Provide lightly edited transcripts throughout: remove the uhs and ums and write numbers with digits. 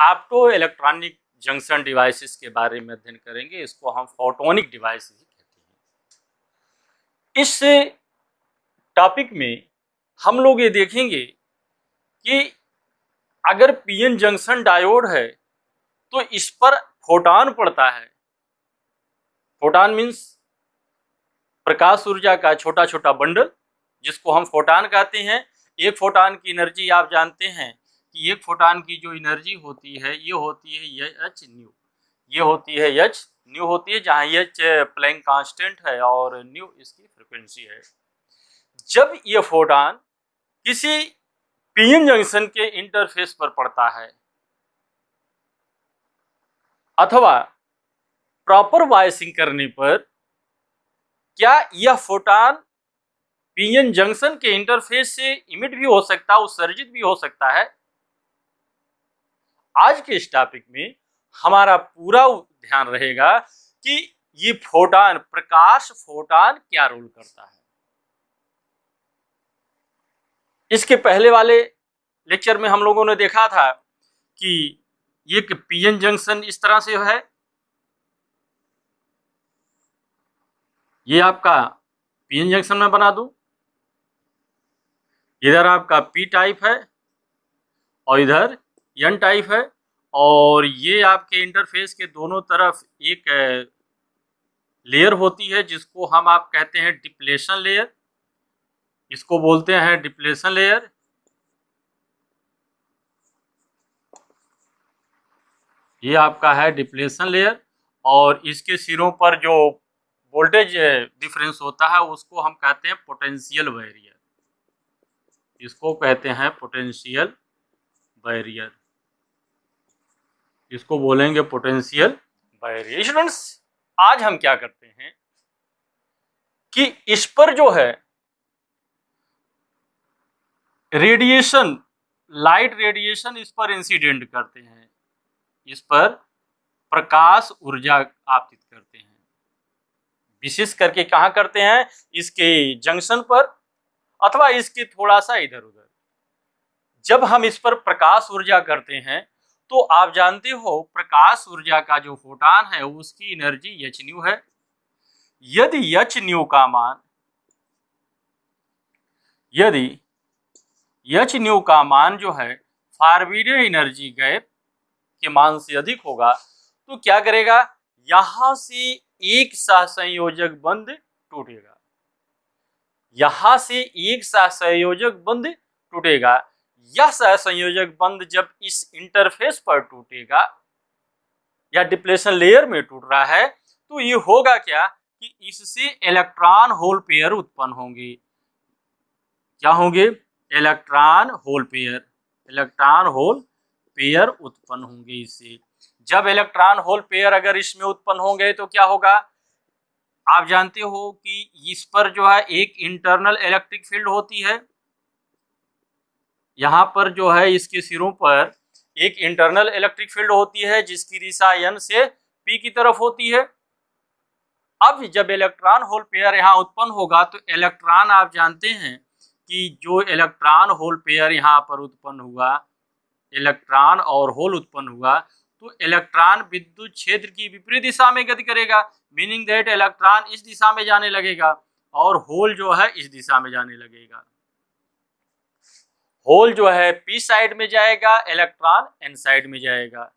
Opto electronic junction devices के बारे में अध्ययन करेंगे। इसको हम फोटोनिक डिवाइस भी कहते हैं। इस टॉपिक में हम लोग ये देखेंगे कि अगर पीएन जंक्शन डायोड है तो इस पर फोटॉन पड़ता है। फोटॉन मीन्स प्रकाश ऊर्जा का छोटा छोटा बंडल, जिसको हम फोटॉन कहते हैं। एक फोटॉन की एनर्जी आप जानते हैं कि एक फोटॉन की जो एनर्जी होती है ये होती है एच न्यू, ये होती है एच न्यू होती है, जहाँ एच प्लैंक कांस्टेंट है और न्यू इसकी फ्रीक्वेंसी है। जब ये फोटॉन किसी पीएन जंक्शन के इंटरफेस पर पड़ता है अथवा प्रॉपर वायसिंग करने पर, क्या यह फोटॉन पीएन जंक्शन के इंटरफेस से इमिट भी हो सकता है, उत्सर्जित भी हो सकता है। आज के इस टॉपिक में हमारा पूरा ध्यान रहेगा कि ये फोटॉन, प्रकाश फोटॉन क्या रोल करता है। इसके पहले वाले लेक्चर में हम लोगों ने देखा था कि ये पीएन जंक्शन इस तरह से है। ये आपका पीएन जंक्शन में बना दूं, इधर आपका पी टाइप है और इधर एन टाइप है, और ये आपके इंटरफेस के दोनों तरफ एक लेयर होती है जिसको हम आप कहते हैं डिप्लेशन लेयर। इसको बोलते हैं डिप्लेशन लेयर। ये आपका है डिप्लेशन लेयर, और इसके सिरों पर जो वोल्टेज डिफरेंस होता है उसको हम कहते हैं पोटेंशियल बैरियर। इसको कहते हैं पोटेंशियल बैरियर, इसको बोलेंगे पोटेंशियल बैरियर। स्टूडेंट्स, आज हम क्या करते हैं कि इस पर जो है रेडिएशन, लाइट रेडिएशन इस पर इंसिडेंट करते हैं, इस पर प्रकाश ऊर्जा आपतित करते हैं। विशेष करके कहाँ करते हैं? इसके जंक्शन पर अथवा इसके थोड़ा सा इधर उधर। जब हम इस पर प्रकाश ऊर्जा करते हैं तो आप जानते हो प्रकाश ऊर्जा का जो फोटॉन है उसकी एनर्जी एच न्यू है। यदि एच न्यू का मान, यदि एच न्यू का मान जो है फॉरवर्ड एनर्जी गैप के मान से अधिक होगा तो क्या करेगा? यहां से एक सहसंयोजक बंध टूटेगा, यहां से एक सहसंयोजक बंध टूटेगा। यह सहसंयोजक बंध जब इस इंटरफेस पर टूटेगा या डिप्लेशन लेयर में टूट रहा है तो ये होगा क्या कि इससे इलेक्ट्रॉन होल पेयर उत्पन्न होंगे। क्या होंगे? Electron hole pair, electron hole pair उत्पन्न होंगे इससे। जब इलेक्ट्रॉन होल पेयर अगर इसमें उत्पन्न होंगे तो क्या होगा? आप जानते हो कि इस पर जो है एक इंटरनल इलेक्ट्रिक फील्ड होती है। यहाँ पर जो है इसके सिरों पर एक इंटरनल इलेक्ट्रिक फील्ड होती है जिसकी दिशा n से p की तरफ होती है। अब जब इलेक्ट्रॉन होल पेयर यहाँ उत्पन्न होगा तो इलेक्ट्रॉन, आप जानते हैं कि जो इलेक्ट्रॉन होल पेयर यहाँ पर उत्पन्न हुआ, इलेक्ट्रॉन और होल उत्पन्न हुआ, तो इलेक्ट्रॉन विद्युत क्षेत्र की विपरीत दिशा में गति करेगा। मीनिंग दैट इलेक्ट्रॉन इस दिशा में जाने लगेगा और होल जो है इस दिशा में जाने लगेगा। होल जो है पी साइड में जाएगा, इलेक्ट्रॉन एन साइड में जाएगा।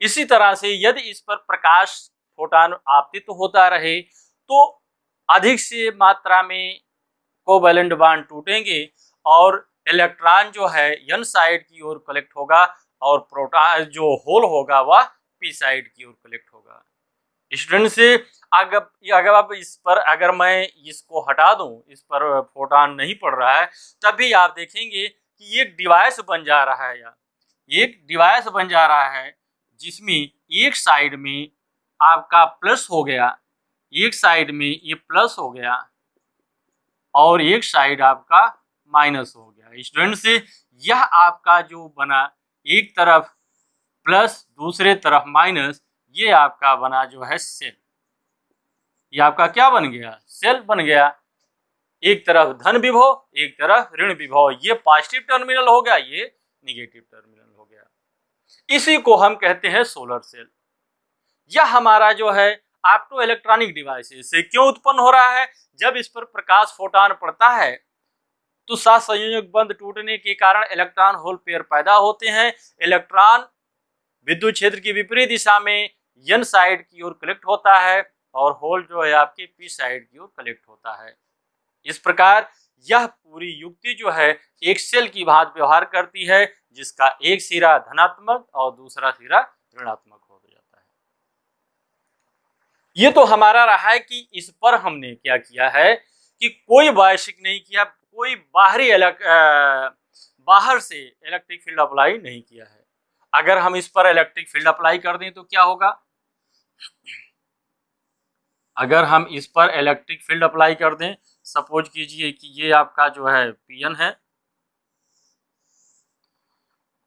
इसी तरह से यदि इस पर प्रकाश फोटॉन आपतित होता रहे तो अधिक से मात्रा में कोवैलेंट बॉन्ड टूटेंगे और इलेक्ट्रॉन जो है एन साइड की ओर कलेक्ट होगा और प्रोटॉन जो होल होगा वह पी साइड की ओर कलेक्ट होगा। स्टूडेंट से अगर आप इस पर, अगर मैं इसको हटा दूं, इस पर फोटॉन नहीं पड़ रहा है, तभी आप देखेंगे कि एक डिवाइस बन जा रहा है, या एक डिवाइस बन जा रहा है जिसमें एक साइड में आपका प्लस हो गया, एक साइड में ये प्लस हो गया और एक साइड आपका माइनस हो गया। स्टूडेंट से यह आपका जो बना, एक तरफ प्लस दूसरे तरफ माइनस, ये आपका बना जो है सेल। ये आपका क्या बन गया? सेल बन गया। एक तरफ धन विभव, एक तरफ ऋण विभव। ये पॉजिटिव टर्मिनल हो गया, ये निगेटिव टर्मिनल हो गया। इसी को हम कहते हैं सोलर सेल। यह हमारा जो है ऑप्टो इलेक्ट्रॉनिक डिवाइस से क्यों उत्पन्न हो रहा है? जब इस पर प्रकाश फोटान पड़ता है तो सात संयोजक बंध टूटने के कारण इलेक्ट्रॉन होल पेयर पैदा होते हैं। इलेक्ट्रॉन विद्युत क्षेत्र की विपरीत दिशा में एन साइड की ओर कलेक्ट होता है और होल जो है आपके पी साइड की ओर कलेक्ट होता है। इस प्रकार यह पूरी युक्ति जो है एक सेल की भांति व्यवहार करती है, जिसका एक सिरा धनात्मक और दूसरा सिरा ऋणात्मक हो जाता है। ये तो हमारा रहा है कि इस पर हमने क्या किया है कि कोई बायसिंग नहीं किया, कोई बाहर से इलेक्ट्रिक फील्ड अप्लाई नहीं किया है। अगर हम इस पर इलेक्ट्रिक फील्ड अप्लाई कर दें तो क्या होगा? अगर हम इस पर इलेक्ट्रिक फील्ड अप्लाई कर दें, सपोज कीजिए कि ये आपका जो है पीएन है,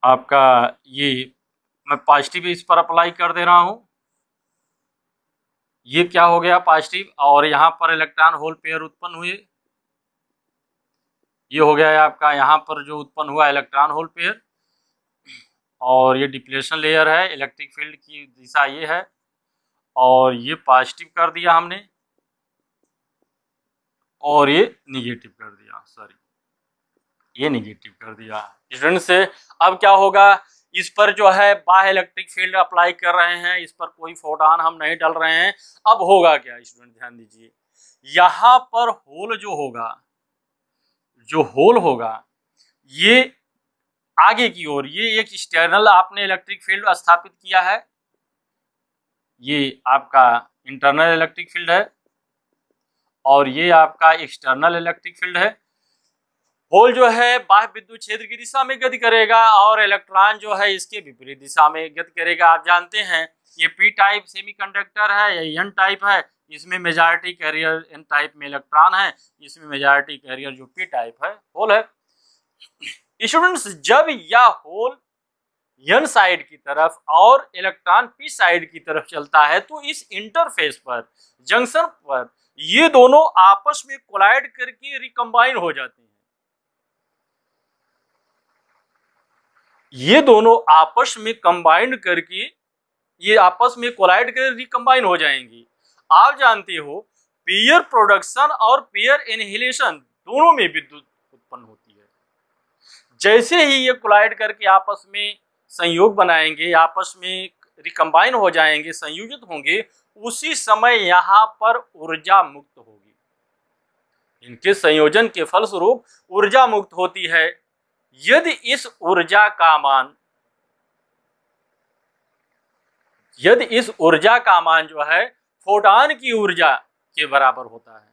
आपका ये मैं पॉजिटिव इस पर अप्लाई कर दे रहा हूं, ये क्या हो गया पॉजिटिव, और यहाँ पर इलेक्ट्रॉन होल पेयर उत्पन्न हुए, ये हो गया आपका यहाँ पर जो उत्पन्न हुआ इलेक्ट्रॉन होल पेयर, और ये डिप्लेशन लेयर है, इलेक्ट्रिक फील्ड की दिशा ये है, और ये पॉजिटिव कर दिया हमने और ये निगेटिव कर दिया, सॉरी ये निगेटिव कर दिया। स्टूडेंट से अब क्या होगा, इस पर जो है बाह्य इलेक्ट्रिक फील्ड अप्लाई कर रहे हैं, इस पर कोई फोटॉन हम नहीं डाल रहे हैं। अब होगा क्या स्टूडेंट, ध्यान दीजिए, यहाँ पर होल जो होगा, जो होल होगा ये आगे की ओर, ये एक एक्सटर्नल आपने इलेक्ट्रिक फील्ड स्थापित किया है, ये आपका इंटरनल इलेक्ट्रिक फील्ड है और ये आपका एक्सटर्नल इलेक्ट्रिक फील्ड है। होल जो है बाह्य विद्युत क्षेत्र की दिशा में गति करेगा और इलेक्ट्रॉन जो है इसके विपरीत दिशा में गति करेगा। आप जानते हैं ये पी टाइप सेमीकंडक्टर है, या एन टाइप है, इसमें मेजॉरिटी कैरियर एन टाइप में इलेक्ट्रॉन है, इसमें मेजॉरिटी कैरियर जो पी टाइप है होल है। स्टूडेंट्स, जब यह होल एन साइड की तरफ और इलेक्ट्रॉन पी साइड की तरफ चलता है तो इस इंटरफेस पर, जंक्शन पर, ये दोनों आपस में कोलाइड करके रिकम्बाइन हो जाते हैं। ये दोनों आपस में कंबाइंड करके ये आपस में कोलाइड कर रिकम्बाइन हो जाएंगी। आप जानते हो पेयर प्रोडक्शन और पेयर इनहिलेशन दोनों में विद्युत उत्पन्न होती है। जैसे ही ये कोलाइड करके आपस में संयोग बनाएंगे, आपस में रिकम्बाइन हो जाएंगे, संयोजित होंगे, उसी समय यहाँ पर ऊर्जा मुक्त होगी। इनके संयोजन के फलस्वरूप ऊर्जा मुक्त होती है। यदि इस ऊर्जा का मान जो है फोटॉन की ऊर्जा के बराबर होता है,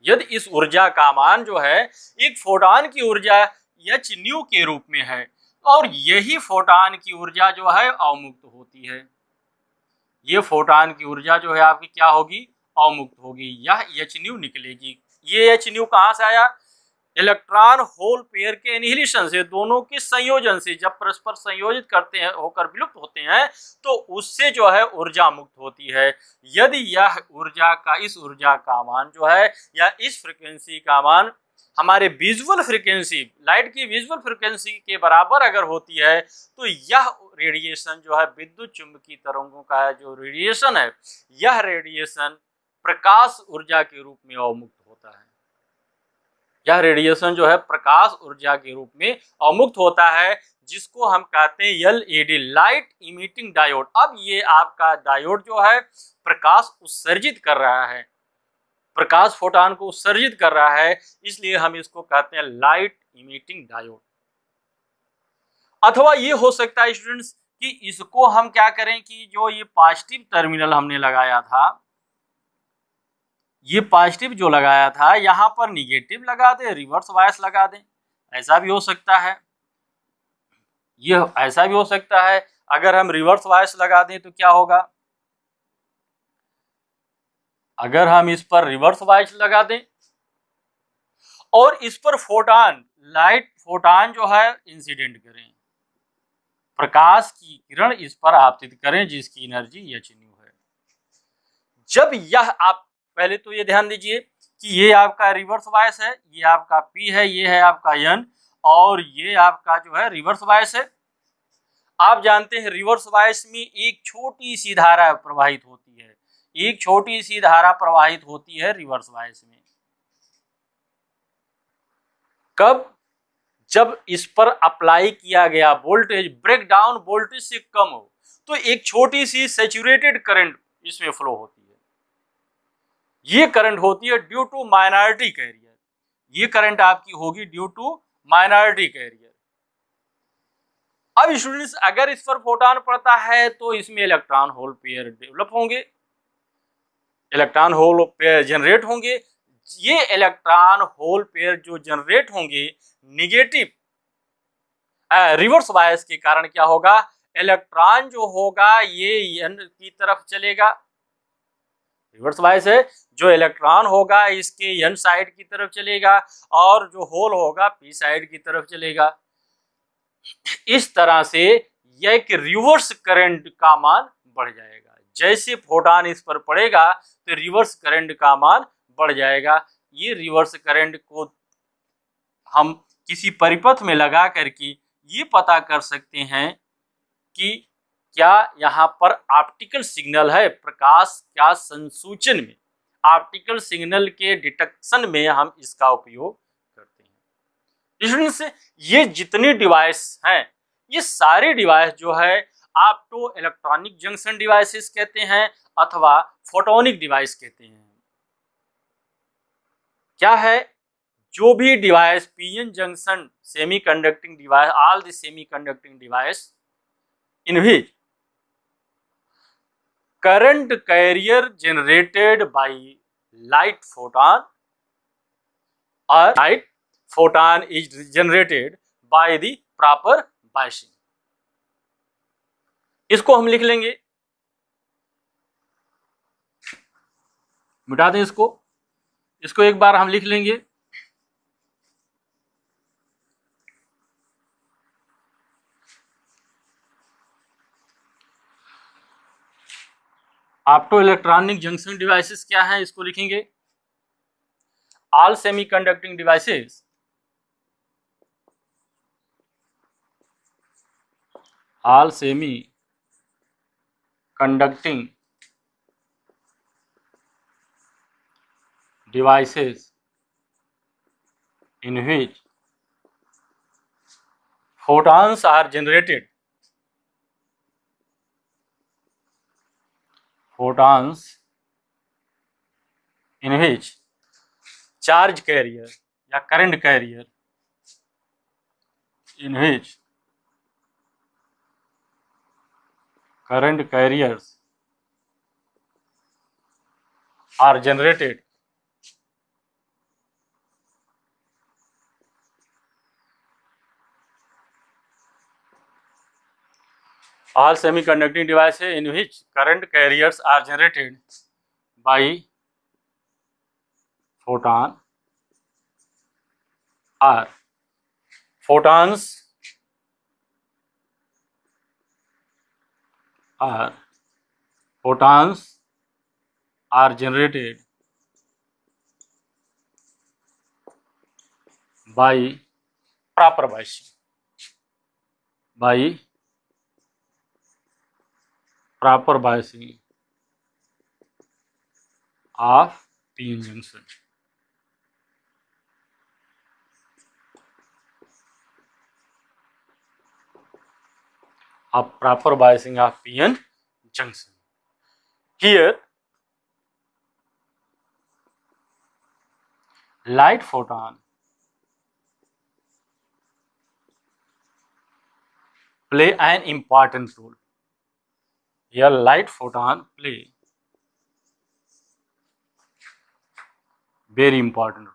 यदि इस ऊर्जा का मान जो है एक फोटॉन की ऊर्जा h न्यू के रूप में है, और यही फोटॉन की ऊर्जा जो है अवमुक्त होती है। ये फोटॉन की ऊर्जा जो है आपकी क्या होगी, अवमुक्त होगी, यह h न्यू निकलेगी। ये h न्यू कहाँ से आया, इलेक्ट्रॉन होल पेयर के एनिहिलेशन से, दोनों के संयोजन से। जब परस्पर संयोजित करते हैं, होकर विलुप्त होते हैं, तो उससे जो है ऊर्जा मुक्त होती है। यदि यह ऊर्जा का, इस ऊर्जा का मान जो है, या इस फ्रीक्वेंसी का मान हमारे विजुअल फ्रीक्वेंसी, लाइट की विजुअल फ्रीक्वेंसी के बराबर अगर होती है, तो यह रेडिएशन जो है विद्युत चुंबकीय तरंगों का जो रेडिएशन है, यह रेडिएशन प्रकाश ऊर्जा के रूप में अवमुक्त होता है। यह रेडिएशन जो है प्रकाश ऊर्जा के रूप में अवमुक्त होता है, जिसको हम कहते हैं LED, लाइट इमिटिंग डायोड। अब ये आपका डायोड जो है प्रकाश उत्सर्जित कर रहा है, प्रकाश फोटॉन को उत्सर्जित कर रहा है, इसलिए हम इसको कहते हैं लाइट इमिटिंग डायोड। अथवा ये हो सकता है स्टूडेंट्स कि इसको हम क्या करें कि जो ये पॉजिटिव टर्मिनल हमने लगाया था, ये पॉजिटिव जो लगाया था, यहाँ पर निगेटिव लगा दें, रिवर्स बायस लगा दें, ऐसा भी हो सकता है। ये ऐसा भी हो सकता है। अगर हम रिवर्स बायस लगा दें तो क्या होगा, अगर हम इस पर रिवर्स बायस लगा दें और इस पर फोटॉन, लाइट फोटॉन जो है इंसिडेंट करें, प्रकाश की किरण इस पर आपतित करें, जिसकी एनर्जी h न्यू है। जब यह, आप पहले तो ये ध्यान दीजिए कि ये आपका रिवर्स बायस है, ये आपका P है, ये है आपका N, और ये आपका जो है रिवर्स बायस है। आप जानते हैं रिवर्स बायस में एक छोटी सी धारा प्रवाहित होती है, एक छोटी सी धारा प्रवाहित होती है रिवर्स बायस में। कब? जब इस पर अप्लाई किया गया वोल्टेज ब्रेक डाउन वोल्टेज से कम हो तो एक छोटी सी सैचुरेटेड करंट इसमें फ्लो होती है। ये करंट होती है ड्यू टू माइनॉरिटी कैरियर, ये करंट आपकी होगी ड्यू टू माइनॉरिटी कैरियर। अब स्टूडेंट्स अगर इस पर फोटोन पड़ता है तो इसमें इलेक्ट्रॉन होल पेयर डेवलप होंगे, इलेक्ट्रॉन होल पेयर जनरेट होंगे। ये इलेक्ट्रॉन होल पेयर जो जनरेट होंगे निगेटिव रिवर्स बायस के कारण क्या होगा, इलेक्ट्रॉन जो होगा ये n की तरफ चलेगा। रिवर्स बायस है, जो इलेक्ट्रॉन होगा इसके n साइड की तरफ चलेगा और जो होल होगा p साइड की तरफ चलेगा। इस तरह से यह एक रिवर्स करंट का मान बढ़ जाएगा। जैसे फोटोन इस पर पड़ेगा तो रिवर्स करंट का मान बढ़ जाएगा। ये रिवर्स करंट को हम किसी परिपथ में लगा करके ये पता कर सकते हैं कि क्या यहाँ पर ऑप्टिकल सिग्नल है, प्रकाश क्या संसूचन में, ऑप्टिकल सिग्नल के डिटेक्शन में हम इसका उपयोग करते हैं। स्टूडेंट्स ये जितने डिवाइस हैं ये सारे डिवाइस जो है ऑप्टो इलेक्ट्रॉनिक जंक्शन डिवाइसेस कहते हैं अथवा फोटोनिक डिवाइस कहते हैं। क्या है? जो भी device PN junction semi conducting device, all the semi conducting device in which current carrier generated by light photon or light photon is generated by the proper biasing। इसको हम लिख लेंगे, मिटा दें इसको एक बार हम लिख लेंगे। ऑप्टो इलेक्ट्रॉनिक जंक्शन डिवाइसेस क्या है, इसको लिखेंगे all semi conducting devices all semi conducting devices in which photons are generated, photons in which charge carrier या current carrier in which current carriers are generated all semiconducting devices in which current carriers are generated by photon are photons are generated by proper biasing, by proper biasing of PN junction। of proper biasing of PN junction। Here light photon play an important role। Here light photon play very important role।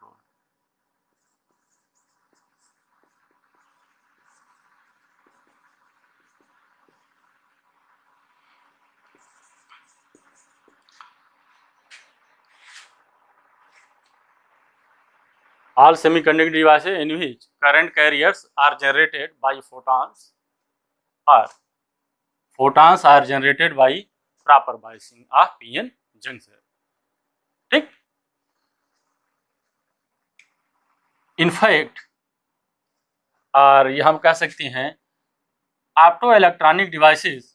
All semiconductor devices in which current carriers are generated by photons are generated by proper biasing of PN junction। ठीक, in fact और ये हम कह सकते हैं opto electronic devices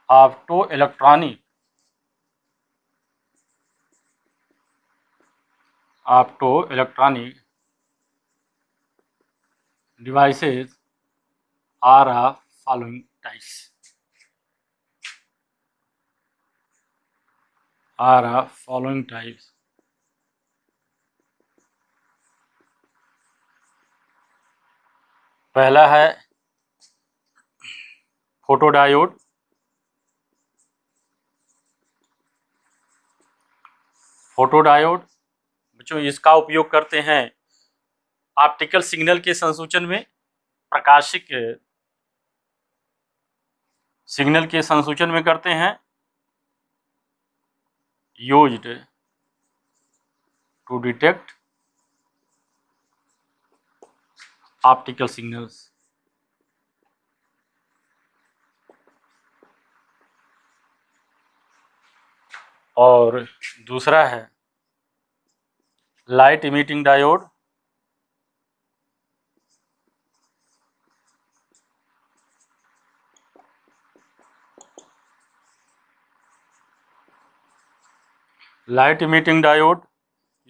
opto electronic devices are of following types. पहला है photodiode, बच्चों इसका उपयोग करते हैं ऑप्टिकल सिग्नल के संसूचन में, प्रकाशिक सिग्नल के संसूचन में करते हैं। Used to detect optical signals. और दूसरा है लाइट इमिटिंग डायोड,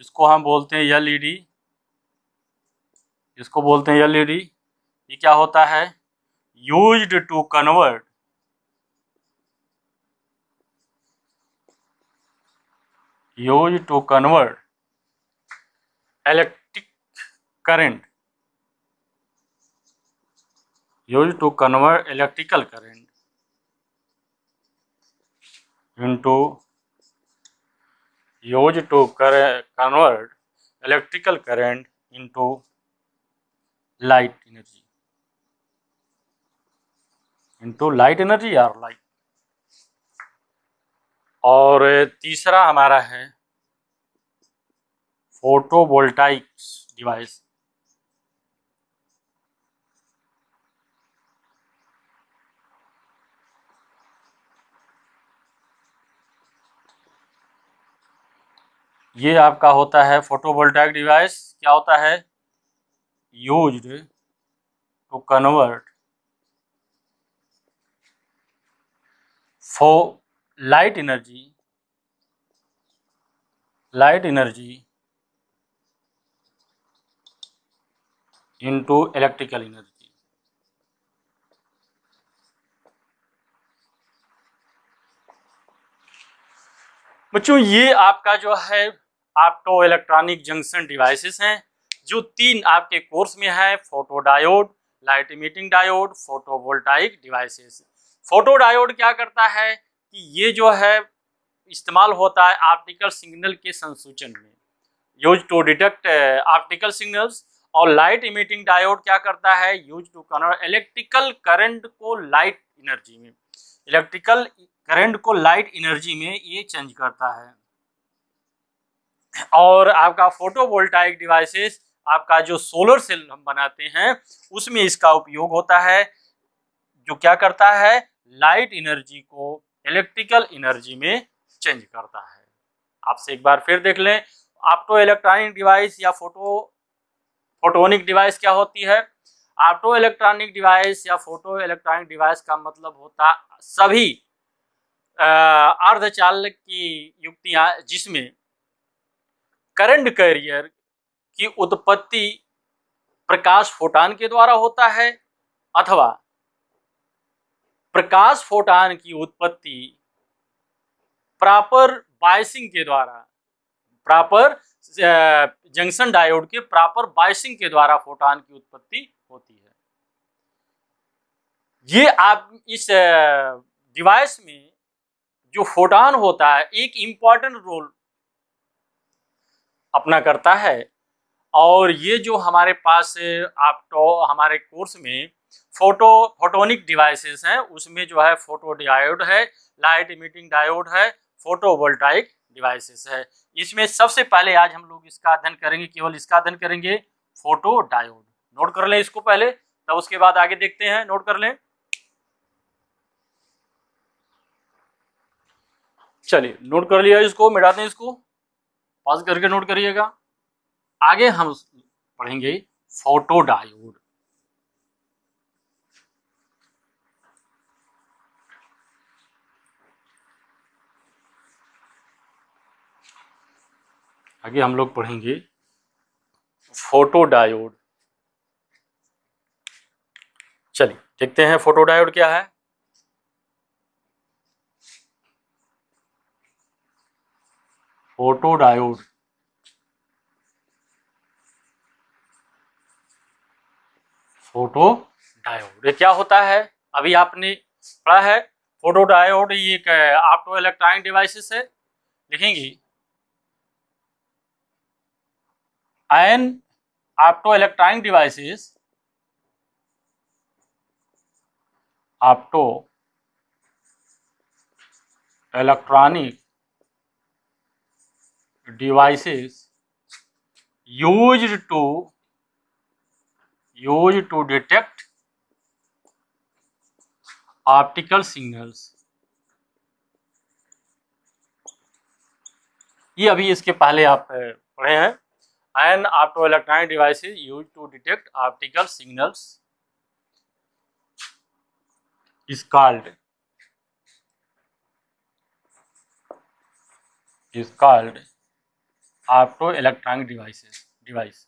इसको हम बोलते हैं एलईडी, ये क्या होता है? Used to convert electric current, electrical current into light energy और लाइट। और तीसरा हमारा है फोटोवोल्टाइक डिवाइस, ये आपका होता है फोटोवोल्टाइक डिवाइस। क्या होता है? Used to convert light energy into electrical energy. बच्चों ये आपका जो है ऑप्टो इलेक्ट्रॉनिक जंक्शन डिवाइसेस हैं, जो 3 आपके कोर्स में है, photodiode, light emitting diode, photovoltaic devices. Photodiode क्या करता है कि ये जो है इस्तेमाल होता है ऑप्टिकल सिग्नल के संसूचन में, use to detect optical signals. और लाइट इमिटिंग डायोड क्या करता है? Use to convert electrical current को लाइट एनर्जी में ये चेंज करता है। और आपका फोटोवोल्टाइक डिवाइसेस, आपका जो सोलर सेल हम बनाते हैं उसमें इसका उपयोग होता है, जो क्या करता है? लाइट एनर्जी को इलेक्ट्रिकल एनर्जी में चेंज करता है। आपसे एक बार फिर देख लें, ऑप्टो इलेक्ट्रॉनिक डिवाइस या फोटोनिक डिवाइस क्या होती है? ऑप्टो इलेक्ट्रॉनिक डिवाइस या फोटो इलेक्ट्रॉनिक डिवाइस का मतलब होता सभी अर्धचालक की युक्तियां जिसमें करंट कैरियर की उत्पत्ति प्रकाश फोटान के द्वारा होता है, अथवा प्रकाश फोटान की उत्पत्ति प्रॉपर बायसिंग के द्वारा, प्रॉपर जंक्शन डायोड के प्रॉपर बायसिंग के द्वारा फोटान की उत्पत्ति होती है। ये आप इस डिवाइस में जो फोटान होता है एक इम्पॉर्टेंट रोल अपना करता है। और ये जो हमारे पास हमारे कोर्स में फोटोनिक डिवाइसेस हैं, उसमें जो है फोटो डायोड है, लाइट इमिटिंग डायोड है, फोटोवोल्टाइक डिवाइसेस है। इसमें सबसे पहले आज हम लोग इसका अध्ययन करेंगे, केवल इसका अध्ययन करेंगे, फोटो डायोड। नोट कर लें इसको पहले, तब उसके बाद आगे देखते हैं। नोट कर लें, चलिए नोट कर लिया इसको, मिटाते हैं इसको, पॉज करके नोट करिएगा। आगे हम पढ़ेंगे फोटोडायोड। आगे हम लोग पढ़ेंगे फोटोडायोड। चलिए देखते हैं फोटोडायोड क्या है। फोटोडायोड फोटोडायोड ये क्या होता है? अभी आपने पढ़ा है फोटोडायोड ये एक ऑप्टो इलेक्ट्रॉनिक डिवाइसेस है। लिखेंगे an opto electronic devices, opto electronic devices used to detect optical signals. ये अभी इसके पहले आप पढ़े हैं। An opto electronic devices used to detect optical signals is called opto electronic device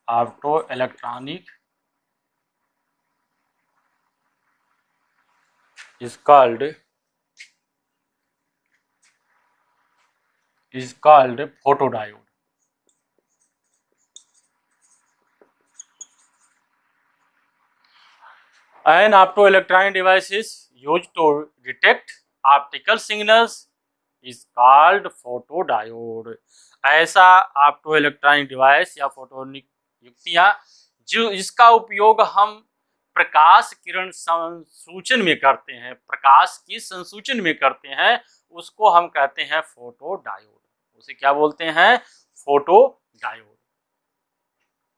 opto electronic is called photodiode। An optoelectronic device is used to detect optical signals is called photodiode। ऐसा opto electronic device या photonic युक्तियां जो इसका उपयोग हम प्रकाश किरण संसूचन में करते हैं, प्रकाश की संसूचन में करते हैं, उसको हम कहते हैं फोटोडायोड। उसे क्या बोलते हैं? फोटोडायोड।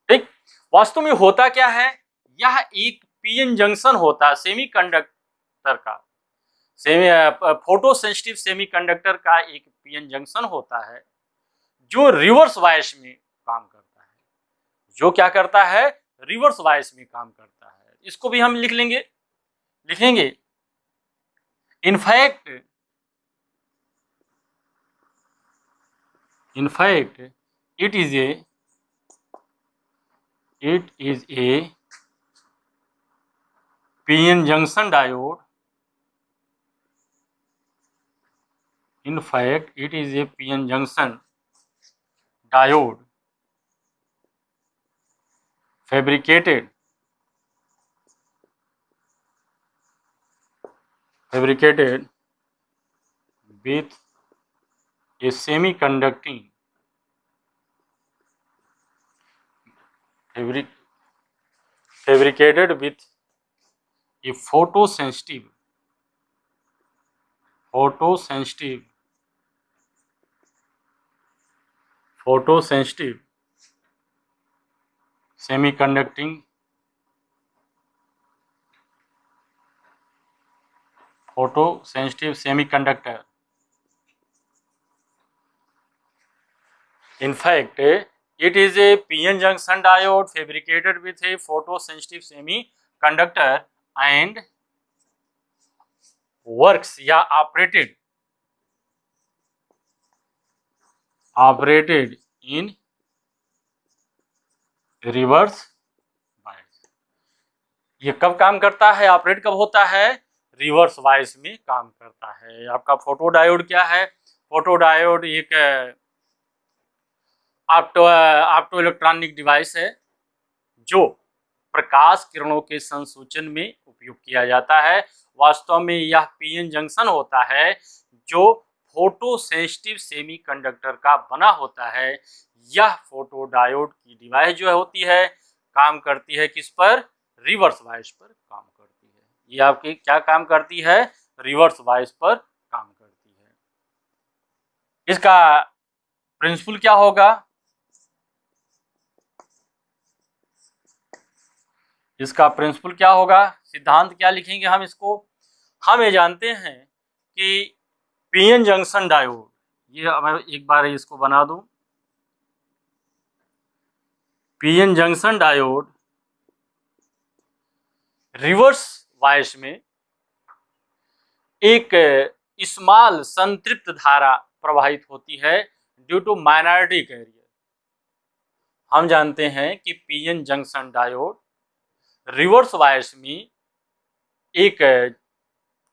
ठीक, वास्तव में होता क्या है? यह एक पीएन जंक्शन होता है सेमीकंडक्टर का, फोटो सेंसिटिव सेमीकंडक्टर का एक पीएन जंक्शन होता है जो रिवर्स वाइस में काम करता है। जो क्या करता है? रिवर्स वाइस में काम करता है। इसको भी हम लिखेंगे in fact it is a PN junction diode। In fact, it is a PN junction diode fabricated with a semiconducting fabricated with a photosensitive semiconducting photosensitive semiconductor। In fact, it is a PN junction diode fabricated with a photosensitive semiconductor and works या operated in reverse bias। ये कब काम करता है? Operate कब होता है? Reverse bias में काम करता है। आपका फोटोडायोड क्या है? फोटोडायोड एक ऑप्टो इलेक्ट्रॉनिक डिवाइस है जो प्रकाश किरणों के संसूचन में उपयोग किया जाता है। वास्तव में यह पीएन जंक्शन होता है जो फोटो सेंसिटिव सेमीकंडक्टर का बना होता है। यह फोटोडायोड की डिवाइस जो होती है काम करती है किस पर? रिवर्स बायस पर काम करती है। ये आपकी क्या काम करती है? रिवर्स बायस पर काम करती है। इसका प्रिंसिपल क्या होगा? सिद्धांत क्या लिखेंगे हम इसको? हम ये जानते हैं कि पीएन जंक्शन डायोड, ये मैं एक बार इसको बना दूं, PN junction diode reverse bias में एक स्मॉल संतृप्त धारा प्रवाहित होती है ड्यू टू माइनॉरिटी कैरियर। हम जानते हैं कि PN junction diode reverse bias में एक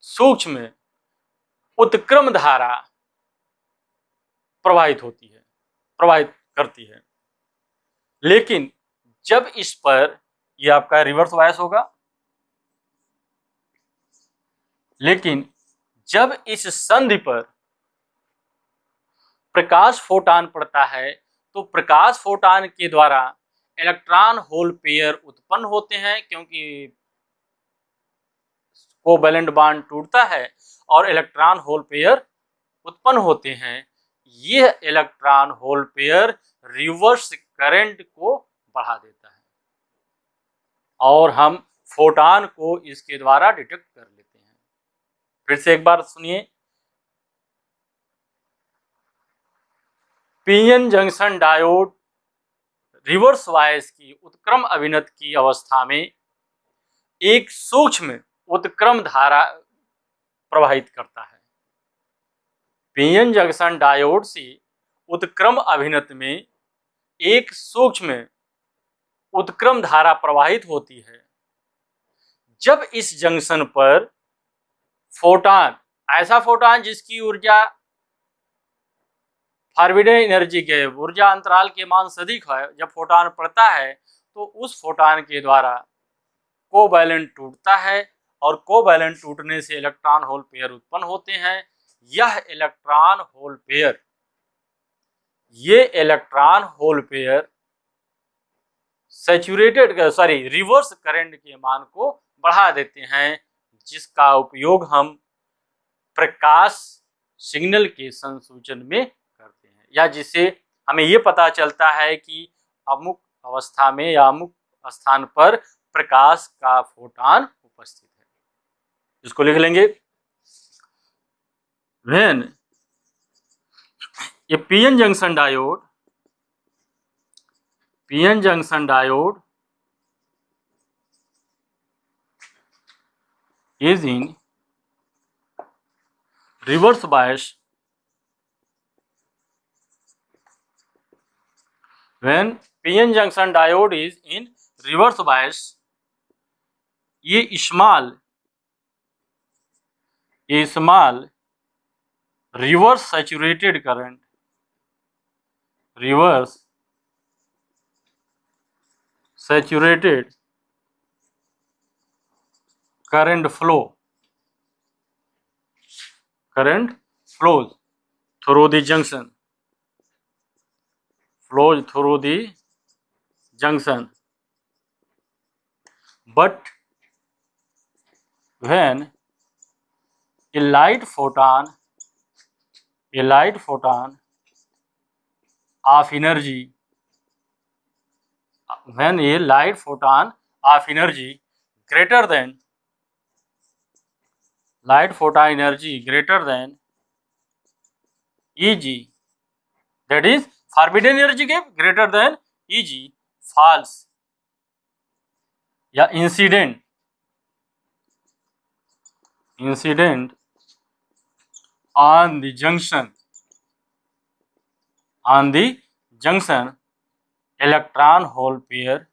सूक्ष्म उत्क्रम धारा प्रवाहित करती है, लेकिन जब इस पर, यह आपका रिवर्स बायस होगा, लेकिन जब इस संधि पर प्रकाश फोटान पड़ता है तो प्रकाश फोटान के द्वारा इलेक्ट्रॉन होल पेयर उत्पन्न होते हैं, क्योंकि कोवैलेंट बॉन्ड टूटता है और इलेक्ट्रॉन होल पेयर उत्पन्न होते हैं। यह electron hole pair reverse current को बढ़ा देता है और हम फोटान को इसके द्वारा डिटेक्ट कर लेते हैं। फिर से एक बार सुनिए, PN junction diode reverse bias की उत्क्रम अभिनत की अवस्था में एक सूक्ष्म उत्क्रम धारा प्रवाहित करता है। पीएन जंक्शन डायोड से उत्क्रम अभिनत में एक सूक्ष्म उत्क्रम धारा प्रवाहित होती है। जब इस जंक्शन पर फोटान, ऐसा फोटान जिसकी ऊर्जा फॉरबिडन एनर्जी के ऊर्जा अंतराल के मान से अधिक है, जब फोटान पड़ता है तो उस फोटान के द्वारा कोवैलेंट टूटता है और कोवैलेंट टूटने से इलेक्ट्रॉन होल पेयर उत्पन्न होते हैं। यह electron hole pair reverse current के मान को बढ़ा देते हैं, जिसका उपयोग हम प्रकाश सिग्नल के संसूचन में करते हैं, या जिसे हमें ये पता चलता है कि अमुक अवस्था में या अमुक स्थान पर प्रकाश का फोटान उपस्थित है। इसको लिख लेंगे। When a PN junction diode is in reverse bias, when PN junction diode is in reverse bias, ये small reverse saturated current flows through the junction, but when a light photon of energy greater than Eg, that is forbidden energy gap greater than Eg, falls या incident on the junction, electron hole pair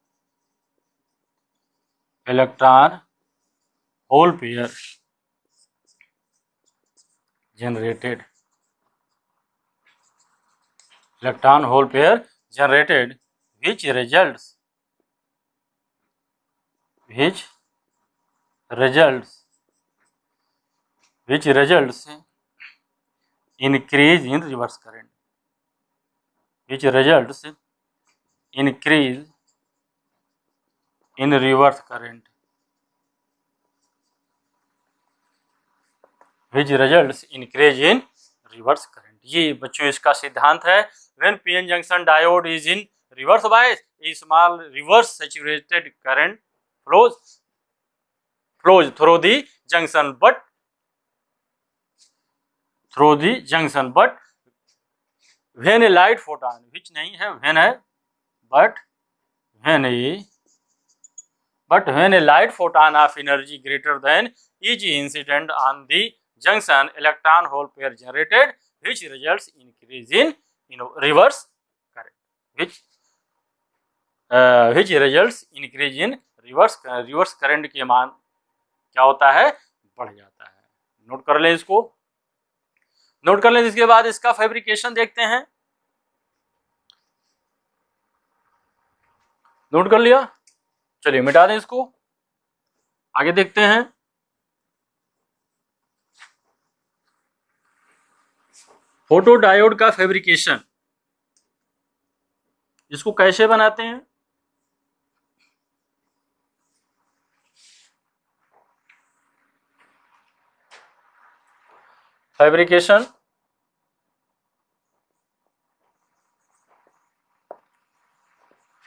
generated, which results increase in reverse current, which results increase in reverse current, ये बच्चों इसका सिद्धांत है। When PN junction diode is in reverse bias, a small reverse saturated current flows through the junction, but when a light photon, which नहीं है when है, but when a when a light photon of energy greater than is incident on the junction, electron hole pair generated, which results in increase in reverse current, which results in increase in reverse current के मान क्या होता है, बढ़ जाता है। Note कर लें इसको, नोट कर लें। इसके बाद इसका फैब्रिकेशन देखते हैं। नोट कर लिया, चलिए मिटा दें इसको, आगे देखते हैं। फोटो डायोड का फैब्रिकेशन, इसको कैसे बनाते हैं।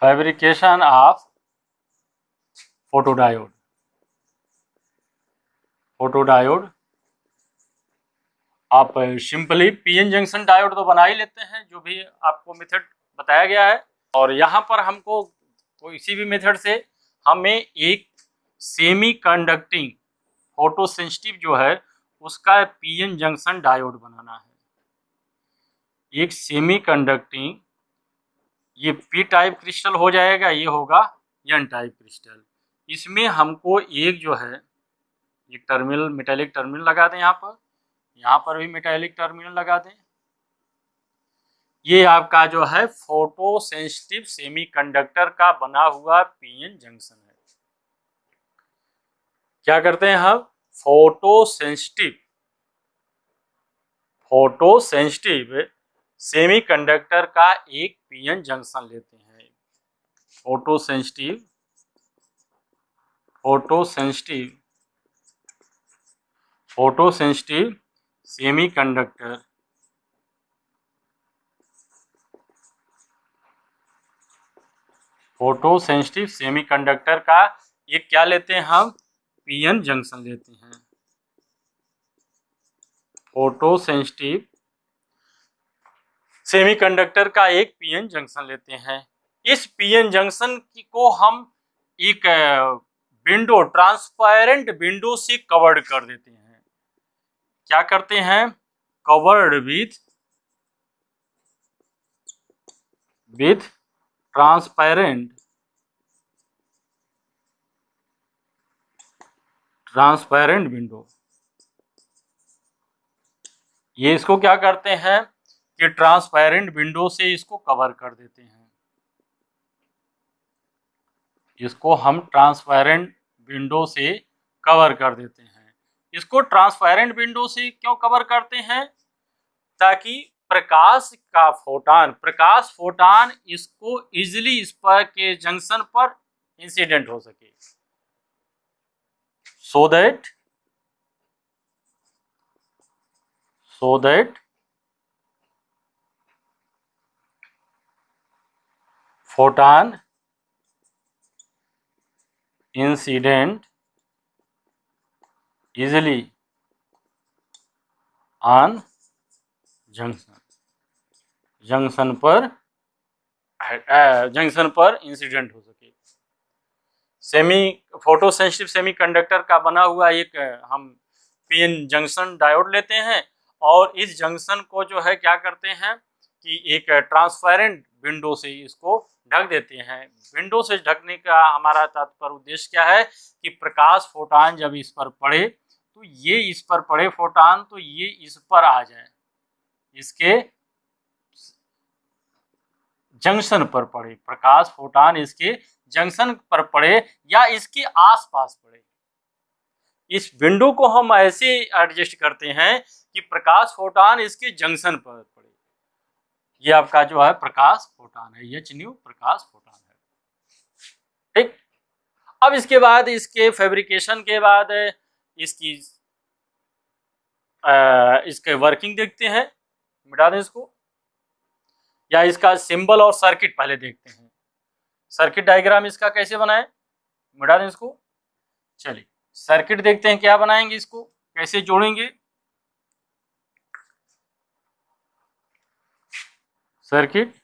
Fabrication of photodiode. फोटोडायोड आप सिंपली पीएन जंक्शन डायोड तो बना ही लेते हैं, जो भी आपको मेथड बताया गया है। और यहाँ पर हमको किसी भी मेथड से हमें एक सेमी कंडक्टिंग फोटो सेंसिटिव जो है उसका पीएन जंक्शन डायोड बनाना है। एक सेमी कंडक्टिंग, ये पी टाइप क्रिस्टल हो जाएगा, ये होगा एन टाइप क्रिस्टल। इसमें हमको एक जो है एक टर्मिनल, मेटालिक टर्मिनल लगा दें, यहाँ पर भी मेटालिक टर्मिनल लगा दें। ये आपका जो है फोटो सेंसिटिव सेमीकंडक्टर का बना हुआ पीएन जंक्शन है। क्या करते हैं हम, फोटो सेंसिटिव सेमीकंडक्टर का एक पीएन जंक्शन लेते हैं। फोटो सेंसिटिव सेमीकंडक्टर का ये क्या लेते हैं हम, पीएन जंक्शन लेते हैं। फोटो सेंसिटिव सेमीकंडक्टर का एक पीएन जंक्शन लेते हैं। इस पीएन जंक्शन को हम एक विंडो, ट्रांसपेरेंट विंडो से कवर्ड कर देते हैं। क्या करते हैं, कवर्ड विथ ट्रांसपेरेंट विंडो। ये इसको क्या करते हैं कि ट्रांसपेरेंट विंडो से इसको कवर कर देते हैं। इसको हम ट्रांसपेरेंट विंडो से कवर कर देते हैं। इसको ट्रांसपेरेंट विंडो से क्यों कवर करते हैं, ताकि प्रकाश फोटान इसको इजिली इस पर के जंक्शन पर इंसिडेंट हो सके, so that photon incident easily on junction पर इंसिडेंट हो सके। फोटो सेंसिटिव सेमीकंडक्टर का बना हुआ एक हम पीएन जंक्शन डायोड लेते हैं, और इस जंक्शन को जो है क्या करते हैं कि एक ट्रांसपेरेंट विंडो से इसको ढक देते हैं। विंडो से ढकने का हमारा तात्पर्य उद्देश्य क्या है कि प्रकाश फोटान जब इस पर पड़े तो ये इस पर पड़े फोटान, तो ये इस पर आ जाए, इसके जंक्शन पर पड़े, प्रकाश फोटान इसके जंक्शन पर पड़े या इसके आसपास पड़े। इस विंडो को हम ऐसे एडजस्ट करते हैं कि प्रकाश फोटान इसके जंक्शन पर पड़े। ये आपका जो है प्रकाश फोटान है, ये न्यू प्रकाश फोटान है। ठीक, अब इसके बाद इसके फैब्रिकेशन के बाद इसके वर्किंग देखते हैं। मिटा दें इसको, या इसका सिंबल और सर्किट पहले देखते हैं। सर्किट डायग्राम इसका कैसे बनाएं, मिटा दें इसको। चलिए सर्किट देखते हैं क्या बनाएंगे, इसको कैसे जोड़ेंगे। सर्किट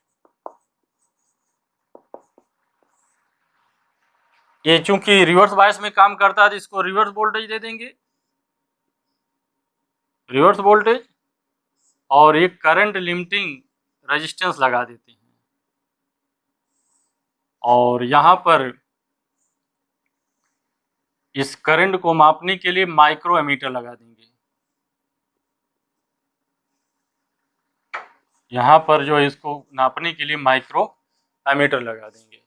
ये चूंकि रिवर्स बायस में काम करता है तो इसको रिवर्स वोल्टेज दे देंगे, रिवर्स वोल्टेज, और एक करंट लिमिटिंग रेजिस्टेंस लगा देते हैं। और यहाँ पर इस करंट को मापने के लिए माइक्रो एमीटर लगा देंगे। यहाँ पर जो इसको नापने के लिए माइक्रो एमीटर लगा देंगे।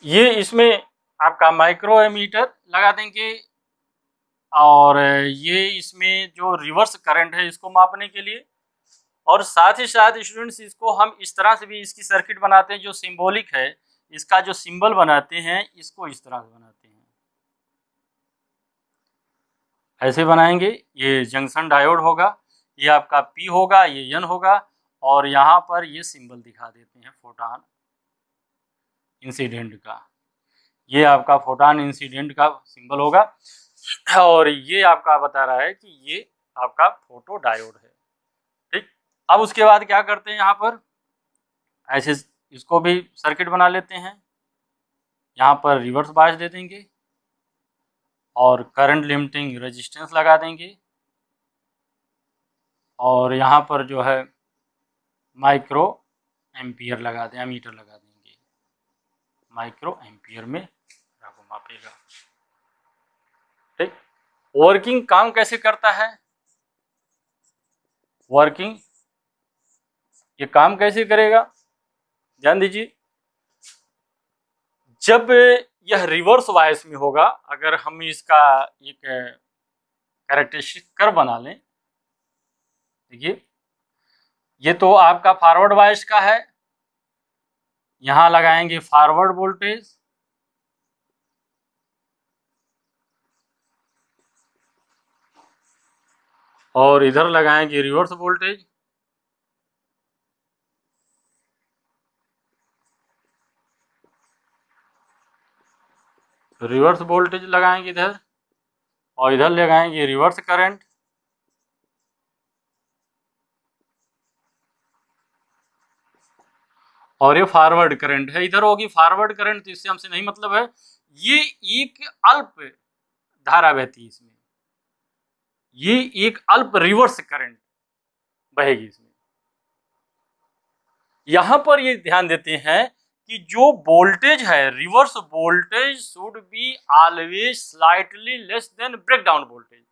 ये इसमें आपका माइक्रो एमीटर लगा देंगे, और ये इसमें जो रिवर्स करंट है इसको मापने के लिए, और साथ ही साथ स्टूडेंट्स इसको हम इस तरह से भी इसकी सर्किट बनाते हैं, जो सिंबॉलिक है इसका जो सिंबल बनाते हैं इसको इस तरह से बनाते हैं, ऐसे बनाएंगे। ये जंक्शन डायोड होगा, ये आपका P होगा, ये N होगा, और यहाँ पर ये सिंबल दिखा देते हैं फोटॉन इंसिडेंट का, ये आपका फोटॉन इंसिडेंट का सिंबल होगा, और ये आपका बता रहा है कि ये आपका फोटो डायोड है। ठीक, अब उसके बाद क्या करते हैं, यहाँ पर ऐसे इसको भी सर्किट बना लेते हैं, यहाँ पर रिवर्स बायस दे देंगे और करंट लिमिटिंग रेजिस्टेंस लगा देंगे, और यहाँ पर जो है माइक्रो एम्पियर लगा दें, मीटर लगा देंगे, माइक्रो एम्पियर में आपको मापेगा। ठीक, वर्किंग काम कैसे करता है, वर्किंग ये काम कैसे करेगा, ध्यान दीजिए। जब यह रिवर्स बायस में होगा, अगर हम इसका एक कैरेक्टरिस्टिक कर्व बना लें, देखिए ये तो आपका फॉरवर्ड बायस का है, यहां लगाएंगे फॉरवर्ड वोल्टेज, और इधर लगाएंगे रिवर्स वोल्टेज, रिवर्स वोल्टेज लगाएंगे इधर, और इधर लगाएंगे रिवर्स करंट, और ये फॉरवर्ड करंट है, इधर होगी फॉरवर्ड करंट, तो इससे हमसे नहीं मतलब है। ये एक अल्प धारा बहती है इसमें, ये एक अल्प रिवर्स करंट बहेगी इसमें। यहां पर ये ध्यान देते हैं कि जो वोल्टेज है, reverse voltage should be always slightly less than breakdown voltage.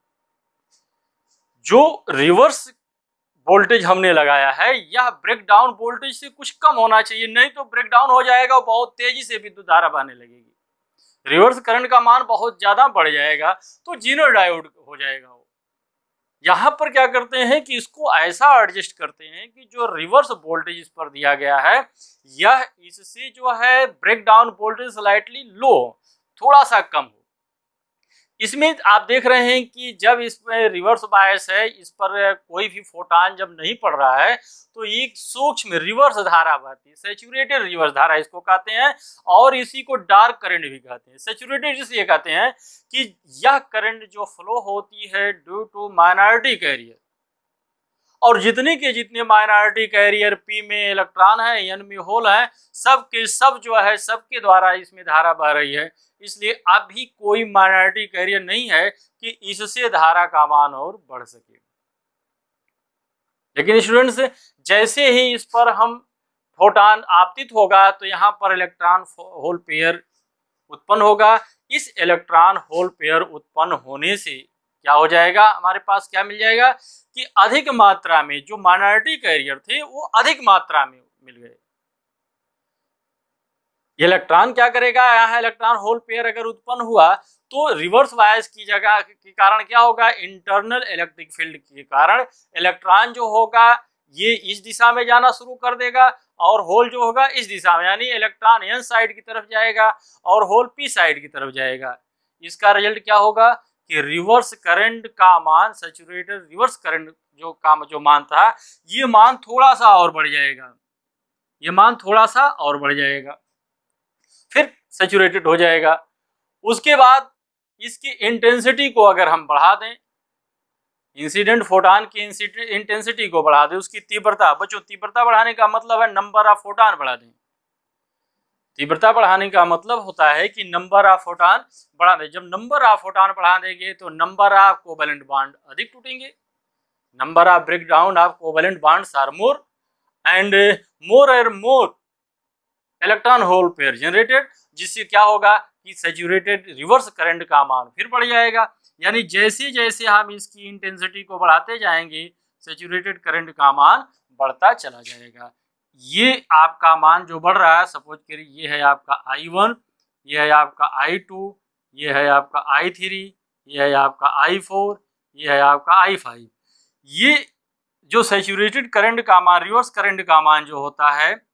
जो रिवर्स वोल्टेज हमने लगाया है यह ब्रेकडाउन वोल्टेज से कुछ कम होना चाहिए, नहीं तो ब्रेकडाउन हो जाएगा और बहुत तेजी से विद्युत धारा बहने लगेगी, रिवर्स करंट का मान बहुत ज्यादा बढ़ जाएगा, तो जीरो डायोड हो जाएगा। यहाँ पर क्या करते हैं कि इसको ऐसा एडजस्ट करते हैं कि जो रिवर्स वोल्टेज इस पर दिया गया है यह इससे जो है ब्रेकडाउन वोल्टेज स्लाइटली लो, थोड़ा सा कम हो। इसमें आप देख रहे हैं कि जब इसमें रिवर्स बायस है, इस पर कोई भी फोटॉन जब नहीं पड़ रहा है तो एक सूक्ष्म रिवर्स धारा बहती है, सैचुरेटेड रिवर्स धारा इसको कहते हैं, और इसी को डार्क करंट भी कहते हैं। सैचुरेटेड इसलिए कहते हैं कि यह करंट जो फ्लो होती है ड्यू टू माइनॉरिटी कैरियर, और जितने के जितने माइनॉरिटी कैरियर P में इलेक्ट्रॉन है, N में होल है, सब के सब जो है सबके द्वारा इसमें धारा बह रही है, इसलिए अभी कोई माइनॉरिटी कैरियर नहीं है कि इससे धारा का मान और बढ़ सके। लेकिन स्टूडेंट्स जैसे ही इस पर हम फोटॉन आपतित होगा तो यहाँ पर इलेक्ट्रॉन होल पेयर उत्पन्न होगा। इस इलेक्ट्रॉन होल पेयर उत्पन्न होने से क्या हो जाएगा, हमारे पास क्या मिल जाएगा कि अधिक मात्रा में जो माइनॉरिटी कैरियर थे वो अधिक मात्रा में मिल गए। इलेक्ट्रॉन क्या करेगा, यहाँ इलेक्ट्रॉन होल पेयर अगर उत्पन्न हुआ तो रिवर्स बायस की जगह के कारण क्या होगा, इंटरनल इलेक्ट्रिक फील्ड के कारण इलेक्ट्रॉन जो होगा ये इस दिशा में जाना शुरू कर देगा, और होल जो होगा इस दिशा में, यानी इलेक्ट्रॉन N साइड की तरफ जाएगा और होल P साइड की तरफ जाएगा। इसका रिजल्ट क्या होगा कि रिवर्स करंट का मान, सैचुरेटेड रिवर्स करंट जो मान था ये मान थोड़ा सा और बढ़ जाएगा, ये मान थोड़ा सा और बढ़ जाएगा, फिर सैचुरेटेड हो जाएगा। उसके बाद इसकी इंटेंसिटी को अगर हम बढ़ा दें, इंसिडेंट फोटान की इंटेंसिटी को बढ़ा दे, उसकी तीव्रता। बच्चों तीव्रता बढ़ाने का मतलब है नंबर ऑफ फोटान बढ़ा दें। तीव्रता बढ़ाने का मतलब होता है कि नंबर ऑफ फोटान बढ़ा दें। जब नंबर ऑफ फोटान बढ़ा देंगे तो नंबर ऑफ कोवेलेंट बॉन्ड अधिक टूटेंगे, number of breakdown of covalent bonds are more and more electron hole pair generated, जिससे क्या होगा कि सैचुरेटेड रिवर्स करंट का मान फिर बढ़ जाएगा। यानी जैसे जैसे हम इसकी इंटेंसिटी को बढ़ाते जाएंगे सैचुरेटेड करंट का मान बढ़ता चला जाएगा। ये आपका मान जो बढ़ रहा है, सपोज करिए ये है आपका I1, ये है आपका I2, ये है आपका I3, ये है आपका I4, ये है आपका I5। ये जो सैचुरेटेड करंट का मान, रिवर्स करंट का मान जो होता है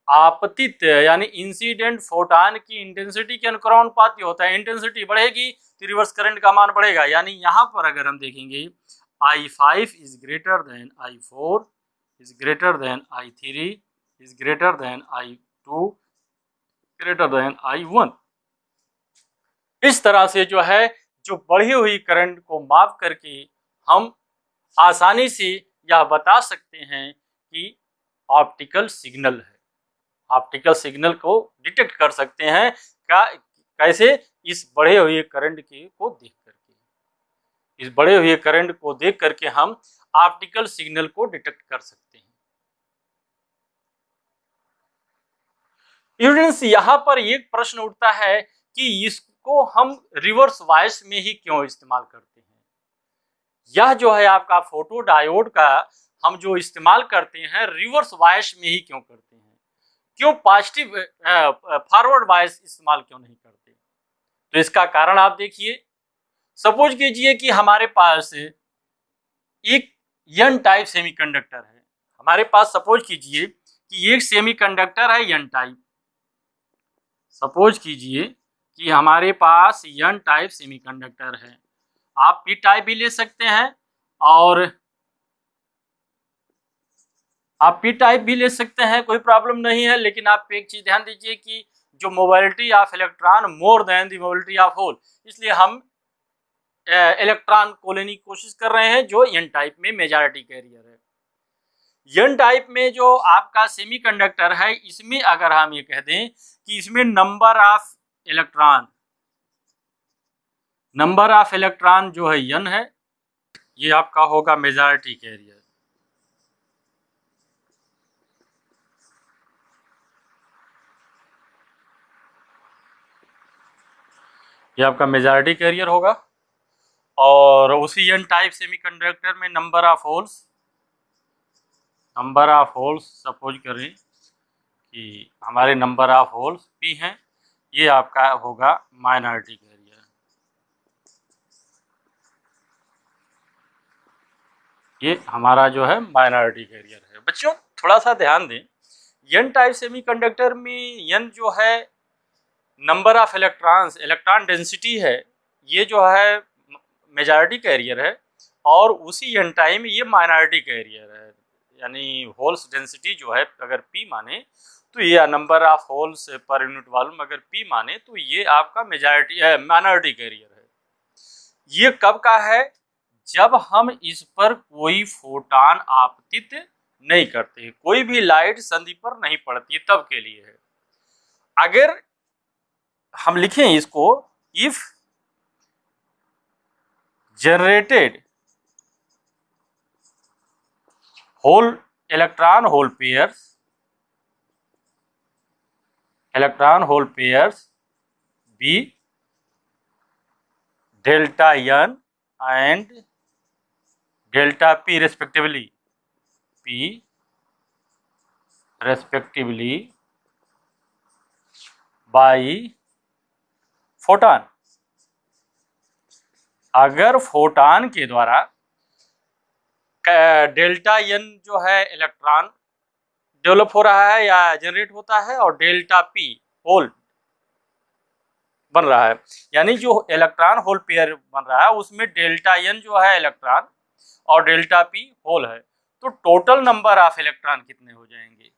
आपतित यानी इंसिडेंट फोटान की इंटेंसिटी के अनुक्रमानुपाती होता है। इंटेंसिटी बढ़ेगी तो रिवर्स करंट का मान बढ़ेगा। यानी यहाँ पर अगर हम देखेंगे I5 is greater than I4 is greater than I3 is greater than I2 greater than I1। इस तरह से जो है जो बढ़ी हुई करंट को माप करके हम आसानी से यह बता सकते हैं कि ऑप्टिकल सिग्नल है। ऑप्टिकल सिग्नल को डिटेक्ट कर सकते हैं कैसे? इस बढ़े हुए करंट को देख करके, इस बढ़े हुए करंट को देख करके हम ऑप्टिकल सिग्नल को डिटेक्ट कर सकते हैं। स्टूडेंट्स, यहाँ पर एक प्रश्न उठता है कि इसको हम रिवर्स वॉइस में ही क्यों इस्तेमाल करते हैं? यह जो है आपका फोटो डायोड का हम जो इस्तेमाल करते हैं रिवर्स वॉइस में ही क्यों करते हैं? क्यों पॉजिटिव फॉरवर्ड वॉइस इस्तेमाल क्यों नहीं करते? तो इसका कारण आप देखिए। सपोज कीजिए कि हमारे पास एक एन टाइप सेमीकंडक्टर है। हमारे पास सपोज कीजिए कि एक सेमीकंडक्टर है एन टाइप। सपोज कीजिए कि हमारे पास एन टाइप सेमीकंडक्टर है। आप पी टाइप भी ले सकते हैं और आप पी टाइप भी ले सकते हैं, कोई प्रॉब्लम नहीं है। लेकिन आप एक चीज ध्यान दीजिए कि जो mobility of electron more than the mobility of hole, इसलिए हम इलेक्ट्रॉन को लेने की कोशिश कर रहे हैं जो एन टाइप में मेजॉरिटी कैरियर है। एन टाइप में जो आपका सेमीकंडक्टर है, इसमें अगर हम ये कह दें कि इसमें नंबर ऑफ इलेक्ट्रॉन जो है एन है, ये आपका होगा मेजॉरिटी कैरियर। ये आपका मेजॉरिटी कैरियर होगा। और उसी एन टाइप सेमीकंडक्टर में नंबर ऑफ होल्स सपोज करें कि हमारे नंबर ऑफ होल्स पी हैं, ये आपका होगा माइनॉरिटी कैरियर। ये हमारा जो है माइनॉरिटी कैरियर है। बच्चों थोड़ा सा ध्यान दें, एन टाइप सेमीकंडक्टर में एन जो है नंबर ऑफ इलेक्ट्रॉन डेंसिटी है, ये जो है मेजॉरिटी कैरियर है। और उसी एन टाइप में ये माइनॉरिटी कैरियर है। यानी होल्स डेंसिटी जो है अगर पी माने तो ये number of holes per unit volume अगर पी माने तो ये आपका माइनॉरिटी कैरियर है। ये कब का है? जब हम इस पर कोई फोटान आपतित नहीं करते, कोई भी लाइट संधि पर नहीं पड़ती, तब के लिए है। अगर हम लिखें इसको, if generated hole electron hole pairs be delta N and delta P respectively by photon. अगर फोटान के द्वारा डेल्टा एन जो है इलेक्ट्रॉन डेवलप हो रहा है या जनरेट होता है और डेल्टा पी होल बन रहा है, यानी जो इलेक्ट्रॉन होल पेयर बन रहा है उसमें डेल्टा एन जो है इलेक्ट्रॉन और डेल्टा पी होल है, तो टोटल नंबर ऑफ इलेक्ट्रॉन कितने हो जाएंगे?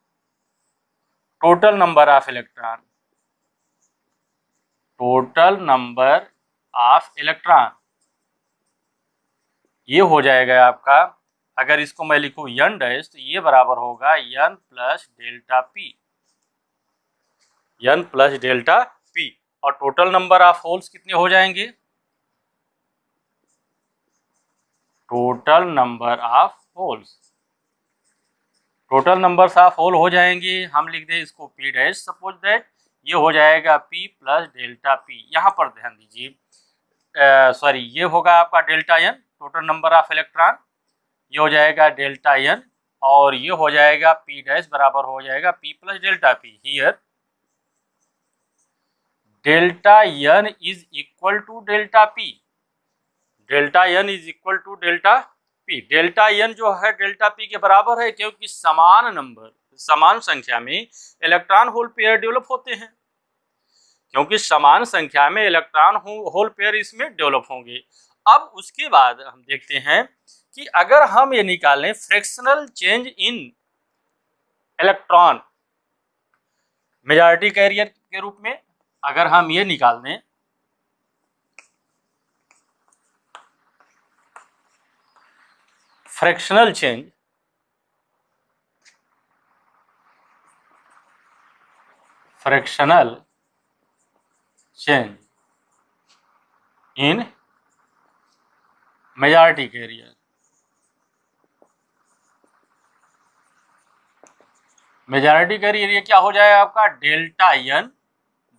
टोटल नंबर ऑफ इलेक्ट्रॉन ये हो जाएगा आपका, अगर इसको मैं लिखूं n डैश तो ये बराबर होगा n plus delta P, n plus delta P. और टोटल नंबर ऑफ होल्स कितने हो जाएंगे? Total number of holes, total numbers of hole हो जाएंगे, हम लिख दें इसको पी डैश, सपोज दैट ये हो जाएगा पी प्लस डेल्टा पी। यहाँ पर ध्यान दीजिए, सॉरी ये होगा आपका delta N, total number of electron, ये हो जाएगा डेल्टा एन, और ये हो जाएगा पी डैश बराबर हो जाएगा p plus delta p. Here delta n is equal to delta p, delta n is equal to delta p. Delta n जो है डेल्टा पी के बराबर है, क्योंकि समान नंबर, समान संख्या में इलेक्ट्रॉन होल पेयर डेवलप होते हैं, क्योंकि समान संख्या में इलेक्ट्रॉन होल पेयर इसमें डेवलप होंगे। अब उसके बाद हम देखते हैं कि अगर हम ये निकालें fractional change in electron majority carrier के रूप में, अगर हम ये निकाल दें fractional change in majority carrier, majority carrier ये क्या हो जाएगा आपका डेल्टा एन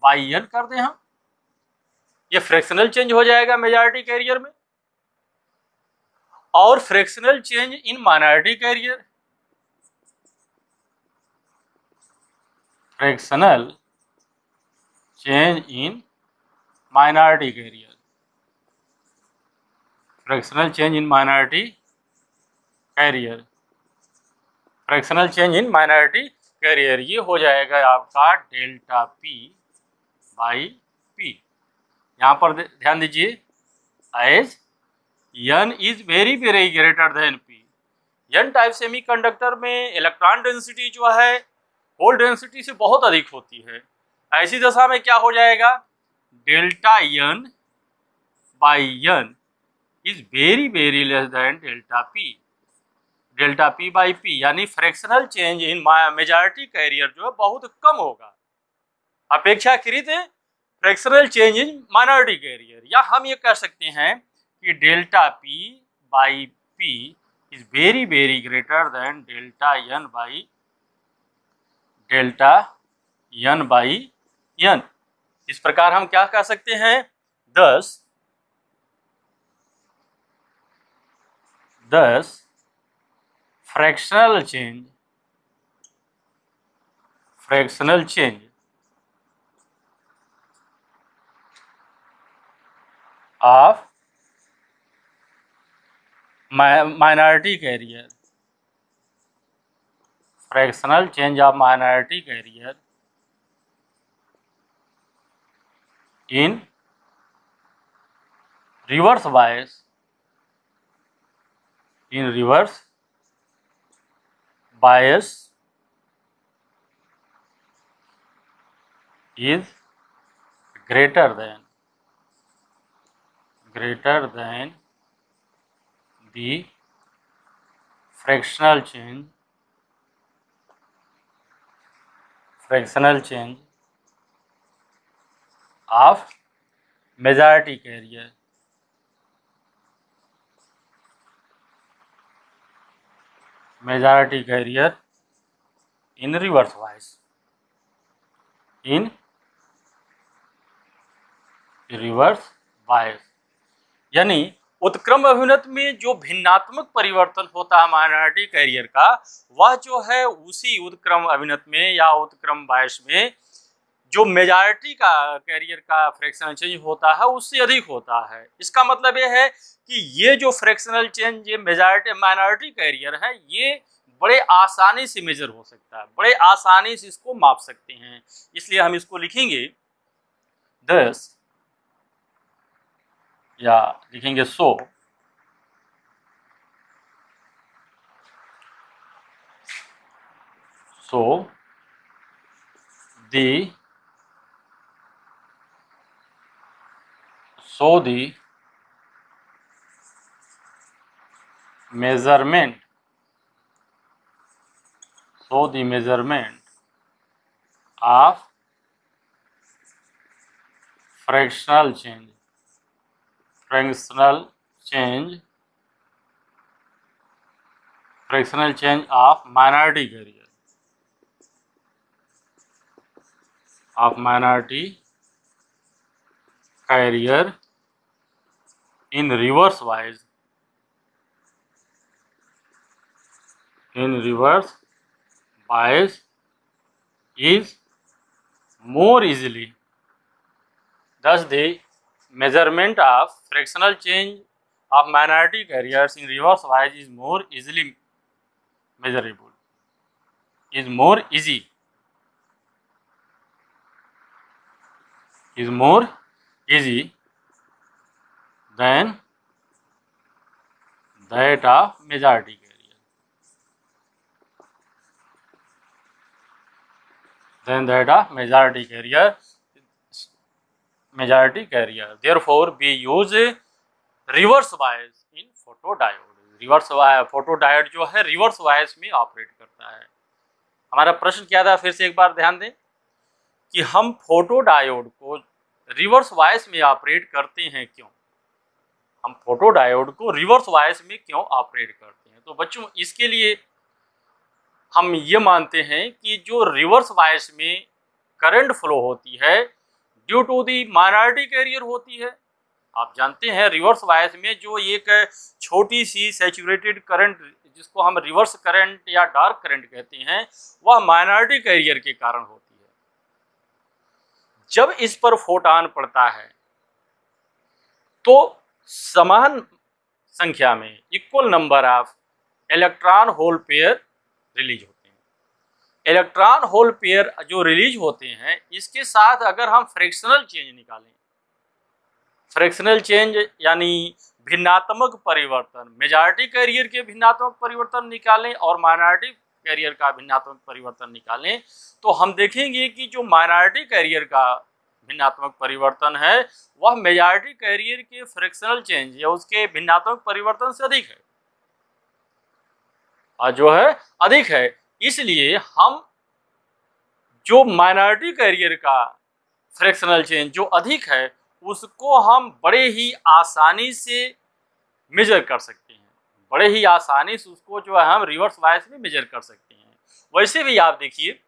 बाई एन कर दें हम, ये फ्रैक्शनल चेंज हो जाएगा मेजॉरिटी कैरियर में। और fractional change in minority carrier, fractional change in minority carrier, fractional change in minority carrier, fractional change in minority career, ये हो जाएगा आपका डेल्टा पी बाई पी। यहाँ पर ध्यान दीजिए, as n is very very greater than p, n type semiconductor में electron density जो है होल डेंसिटी से बहुत अधिक होती है। ऐसी दशा में क्या हो जाएगा, delta n by n is very very less than delta p, delta p by p, यानी fractional change in majority carrier जो है बहुत कम होगा अपेक्षाकृत fractional change in minority carrier. या हम ये कह सकते हैं कि delta p by p is very very greater than delta n by n। इस प्रकार हम क्या कह सकते हैं, thus fractional change of minority carrier, fractional change of minority carrier in reverse bias, in reverse bias is greater than the fractional change of majority carrier, in reverse bias, यानी उत्क्रम अभिनत में जो भिन्नात्मक परिवर्तन होता है माइनॉरिटी कैरियर का, वह जो है उसी उत्क्रम अभिनत में या उत्क्रम बायस में जो मेजॉरिटी का कैरियर का फ्रैक्शनल चेंज होता है उससे अधिक होता है। इसका मतलब ये है कि ये जो फ्रैक्शनल चेंज ये मेजॉरिटी माइनॉरिटी कैरियर है, ये बड़े आसानी से मेजर हो सकता है, बड़े आसानी से इसको माप सकते हैं। इसलिए हम इसको लिखेंगे 10 या लिखेंगे 100 the measurement, so the measurement of fractional change of minority carrier in reverse wise is more easily. Thus, the measurement of fractional change of minority carriers in reverse wise is more easily measurable. Is more easy than that of majority carrier. Therefore, we use reverse bias in photodiode. Reverse photodiode जो है reverse bias में operate करता है। हमारा प्रश्न क्या था, फिर से एक बार ध्यान दें कि हम फोटोडायोड को रिवर्स बायस में ऑपरेट करते हैं क्यों? हम फोटोडायोड को रिवर्स बायस में क्यों ऑपरेट करते हैं? तो बच्चों, इसके लिए हम ये मानते हैं कि जो रिवर्स बायस में करंट फ्लो होती है due to the minority carrier होती है। आप जानते हैं रिवर्स बायस में जो एक छोटी सी सैचुरेटेड करंट जिसको हम रिवर्स करंट या डार्क करंट कहते हैं वह माइनॉरिटी कैरियर के कारण होती है। जब इस पर फोटॉन पड़ता है तो समान संख्या में equal number of electron hole pair release होते हैं। इलेक्ट्रॉन होल पेयर जो रिलीज होते हैं इसके साथ अगर हम फ्रैक्शनल चेंज निकालें, फ्रैक्शनल चेंज यानी भिन्नात्मक परिवर्तन, मेजॉरिटी कैरियर के भिन्नात्मक परिवर्तन निकालें और माइनॉरिटी कैरियर का भिन्नात्मक परिवर्तन निकालें, तो हम देखेंगे कि जो माइनॉरिटी कैरियर का भिन्नात्मक परिवर्तन है वह मेजॉरिटी कैरियर के फ्रैक्शनल चेंज या उसके भिन्नात्मक परिवर्तन से अधिक है और जो है अधिक है। इसलिए हम जो माइनॉरिटी कैरियर का फ्रैक्शनल चेंज जो अधिक है उसको हम बड़े ही आसानी से मेजर कर सकते हैं, बड़े ही आसानी से उसको जो है हम रिवर्स बायस में मेजर कर सकते हैं। वैसे भी आप देखिए,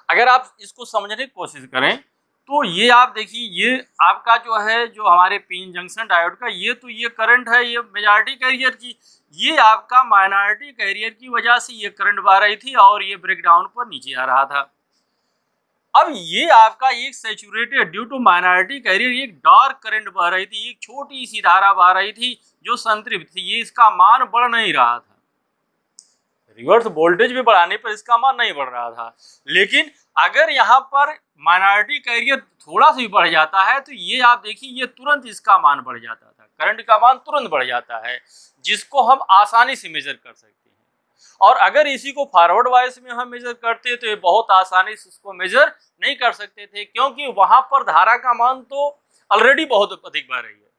अगर आप इसको समझने की कोशिश करें तो ये आप देखिए, ये आपका जो है जो हमारे पीन जंक्शन डायोड का ये करंट है, ये मेजॉरिटी कैरियर की, ये आपका माइनॉरिटी कैरियर की वजह से ये करंट बह रही थी और ये ब्रेकडाउन पर नीचे आ रहा था। अब ये आपका एक saturated due to minority carrier एक डार्क करंट बह रही थी, एक छोटी सी धारा बह रही थी जो संतृप्त थी, ये इसका मान बढ़ नहीं रहा था। रिवर्स वोल्टेज भी बढ़ाने पर इसका मान नहीं बढ़ रहा था, लेकिन अगर यहाँ पर माइनॉरिटी कैरियर थोड़ा सा भी बढ़ जाता है तो ये आप देखिए ये तुरंत इसका मान बढ़ जाता था, करंट का मान तुरंत बढ़ जाता है जिसको हम आसानी से मेजर कर सकते हैं। और अगर इसी को फॉरवर्ड बायस में हम मेजर करते तो ये बहुत आसानी से उसको मेजर नहीं कर सकते थे, क्योंकि वहां पर धारा का मान तो ऑलरेडी बहुत अधिक बह रही है।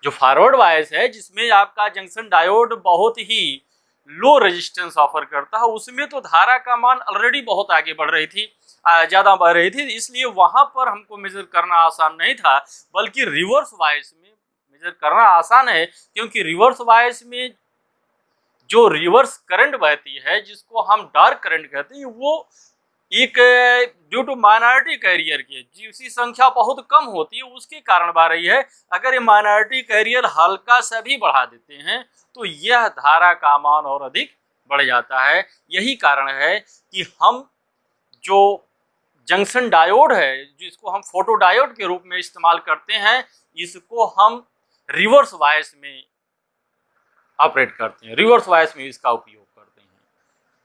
जो फॉरवर्ड बायस है जिसमें आपका जंक्शन डायोड बहुत ही लो रेजिस्टेंस ऑफर करता है उसमें तो धारा का मान ऑलरेडी बहुत आगे बढ़ रही थी, ज़्यादा बढ़ रही थी, इसलिए वहां पर हमको मेजर करना आसान नहीं था। बल्कि रिवर्स बायस में मेजर करना आसान है, क्योंकि रिवर्स बायस में जो रिवर्स करंट बहती है जिसको हम डार्क करंट कहते हैं वो एक ड्यू टू माइनॉरिटी कैरियर की जिसकी संख्या बहुत कम होती है उसके कारण बह रही है। अगर ये माइनॉरिटी कैरियर हल्का सा भी बढ़ा देते हैं तो यह धारा का मान और अधिक बढ़ जाता है। यही कारण है कि हम जो जंक्शन डायोड है जिसको हम फोटो डायोड के रूप में इस्तेमाल करते हैं इसको हम रिवर्स बायस में ऑपरेट करते हैं, रिवर्स बायस में इसका उपयोग करते हैं।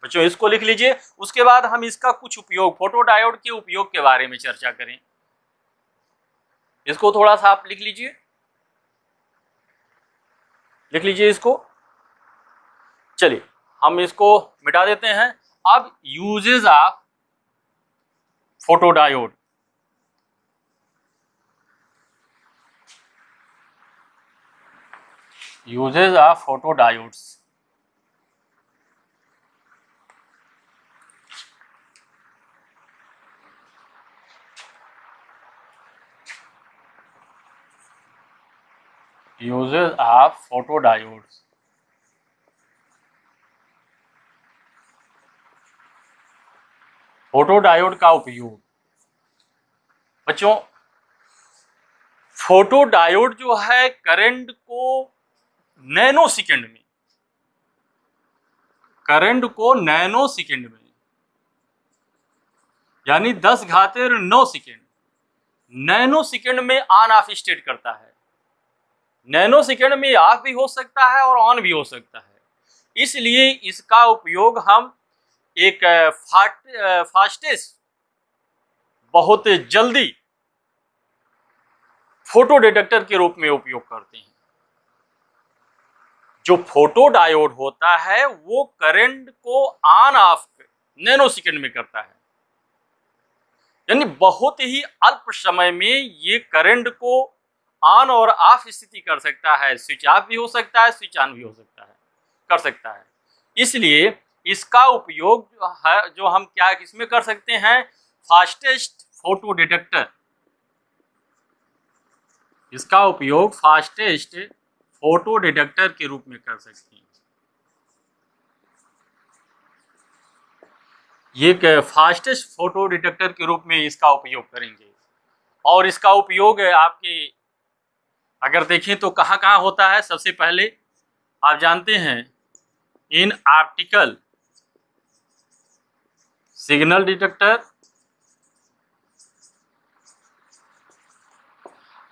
बच्चों इसको लिख लीजिए, उसके बाद हम इसका कुछ उपयोग फोटो डायोड के उपयोग के बारे में चर्चा करें। इसको थोड़ा सा आप लिख लीजिए, लिख लीजिए इसको। चलिए हम इसको मिटा देते हैं। अब uses of photo diode. Uses of photodiodes. Uses of photodiodes. Photodiode का उपयोग बच्चों, फोटोडायोड जो है करंट को नैनो सेकंड में, करंट को नैनो सेकंड में यानी 10⁻⁹ सेकंड, नैनो सेकंड में ऑन ऑफ स्टेट करता है। नैनो सेकंड में ऑफ भी हो सकता है और ऑन भी हो सकता है। इसलिए इसका उपयोग हम एक फास्टेस्ट, बहुत जल्दी फोटो डिटेक्टर के रूप में उपयोग करते हैं। जो फोटो डायोड होता है वो करंट को ऑन ऑफ नैनो सेकंड में करता है, यानी बहुत ही अल्प समय में ये करंट को ऑन और ऑफ स्थिति कर सकता है। स्विच ऑफ भी हो सकता है, स्विच ऑन भी हो सकता है, कर सकता है। इसलिए इसका उपयोग जो हम क्या किसमें कर सकते हैं, फास्टेस्ट फोटो डिटेक्टर, इसका उपयोग फास्टेस्ट फोटो डिटेक्टर के रूप में कर सकते हैं। ये फास्टेस्ट फोटो डिटेक्टर के रूप में इसका उपयोग करेंगे। और इसका उपयोग आपके अगर देखें तो कहाँ कहाँ होता है। सबसे पहले आप जानते हैं in optical signal detector,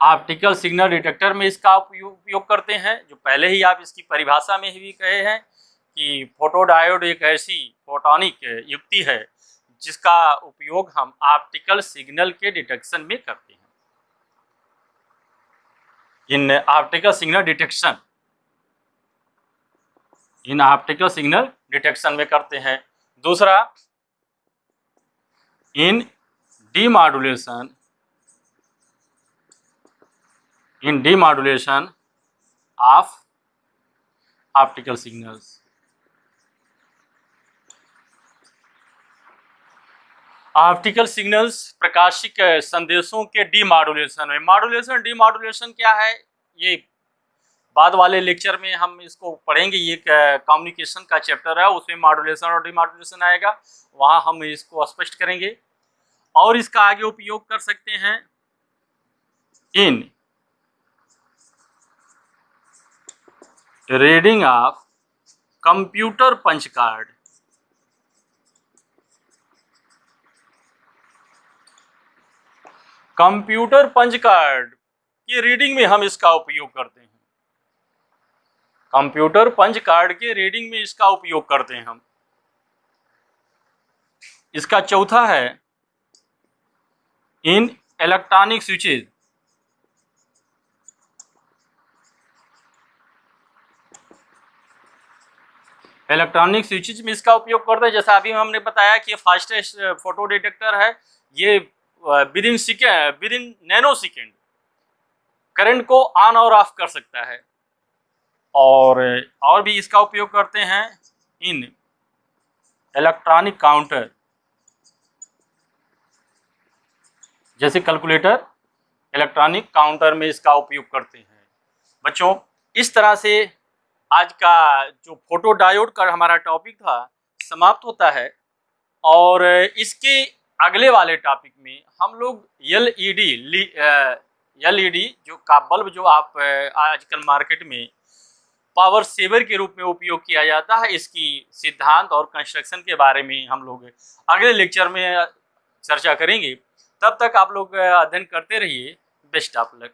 optical signal detector में इसका उपयोग करते हैं। जो पहले ही आप इसकी परिभाषा में भी कहे हैं कि फोटोडायोड एक ऐसी फोटोनिक युक्ति है जिसका उपयोग हम ऑप्टिकल सिग्नल के डिटेक्शन में करते हैं। In optical signal detection, in optical signal detection में करते हैं। दूसरा, in demodulation, in demodulation of optical signals. Optical signals प्रकाशिक संदेशों के डीमॉड्यूलेशन में। मॉड्यूलेशन, डीमॉड्यूलेशन क्या है ये बाद वाले लेक्चर में हम इसको पढ़ेंगे। ये कम्युनिकेशन का चैप्टर है, उसमें मॉड्यूलेशन और डीमॉड्यूलेशन आएगा, वहाँ हम इसको स्पष्ट करेंगे। और इसका आगे उपयोग कर सकते हैं in reading of computer punch card. Computer punch card की रीडिंग में हम इसका उपयोग करते हैं। कंप्यूटर पंच कार्ड के रीडिंग में इसका उपयोग करते हैं हम। इसका चौथा है in electronic switches. Electronic switches में इसका उपयोग करते हैं। जैसा अभी हमने बताया कि फास्टेस्ट फोटो डिटेक्टर है, ये with in nano second current को ऑन और ऑफ कर सकता है। और भी इसका उपयोग करते हैं इन इलेक्ट्रॉनिक काउंटर, जैसे कैलकुलेटर, इलेक्ट्रॉनिक काउंटर में इसका उपयोग करते हैं। बच्चों, इस तरह से आज का जो फोटो डायोड का हमारा टॉपिक था समाप्त होता है। और इसके अगले वाले टॉपिक में हम लोग एलईडी जो का बल्ब जो आप आजकल मार्केट में पावर सेवर के रूप में उपयोग किया जाता है, इसकी सिद्धांत और कंस्ट्रक्शन के बारे में हम लोग अगले लेक्चर में चर्चा करेंगे। तब तक आप लोग अध्ययन करते रहिए। Best of luck.